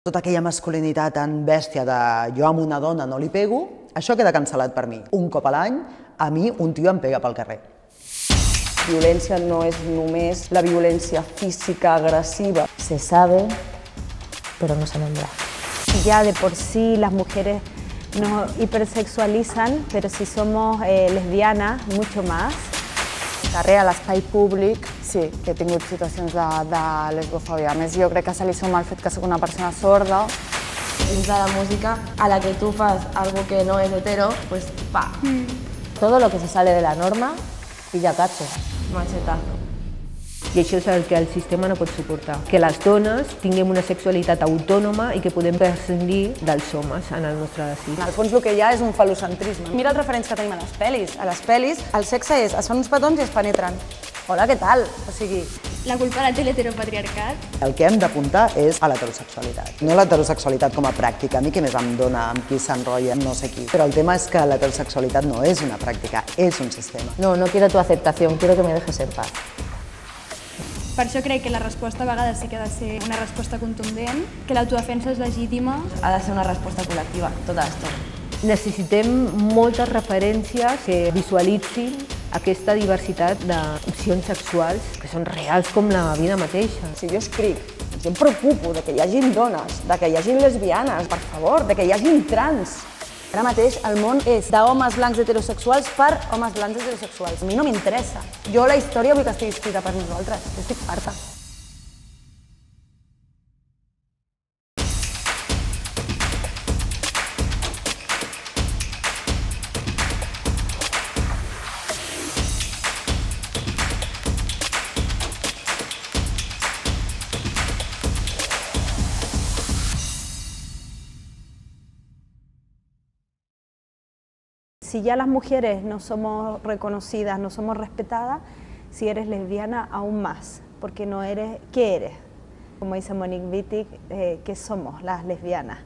Tota aquella masculinitat tan bèstia de jo amb una dona no li pego, això queda cancel·lat per mi. Un cop a l'any, a mi un tio em pega pel carrer. Violència no és només la violència física agresiva. Se sabe, pero no se nombra. Ya de por sí las mujeres nos hipersexualizan, pero si somos lesbianas, mucho más. Al carrer, a l'espai públic, sí, que he tingut situacions de lesbofòbia. A més, jo crec que se li suma el fet que soc una persona sorda. Dins de la música, a la que tu fas algo que no és hetero, pues pa. Todo lo que se sale de la norma, pilla cacho. Machetazo. I això és el que el sistema no pot suportar, que les dones tinguem una sexualitat autònoma i que podem prescindir dels homes en el nostre desig. En el fons el que hi ha és un falocentrisme. Mira els referents que tenim a les pel·lis. A les pel·lis el sexe és, es fan uns petons i es penetren. Hola, què tal? O sigui... La culpa la té l'heteropatriarcat. El que hem d'apuntar és a l'heterosexualitat. No l'heterosexualitat com a pràctica, a mi què més em dona amb qui s'enrotlla, no sé qui. Però el tema és que l'heterosexualitat no és una pràctica, és un sistema. No, no quiero tu aceptación, quiero que me dejes en paz. Per això crec que la resposta a vegades sí que ha de ser una resposta contundent, que l'autodefensa és legítima. Ha de ser una resposta col·lectiva, tota l'estona. Necessitem moltes referències que visualitzin aquesta diversitat d'opcions sexuals que són reals com la vida mateixa. Si jo escric, jo em preocupo de que hi hagin dones, de que hi hagin lesbianes, per favor, de que hi hagin trans. Ara mateix el món és d'homes blancs heterosexuals per homes blancs heterosexuals. A mi no m'interessa. Jo la història vull que estigui escrita per nosaltres. Jo estic farta. Si ya las mujeres no somos reconocidas, no somos respetadas, si eres lesbiana aún más, porque no eres, ¿qué eres? Como dice Monique Wittig, ¿qué somos las lesbianas?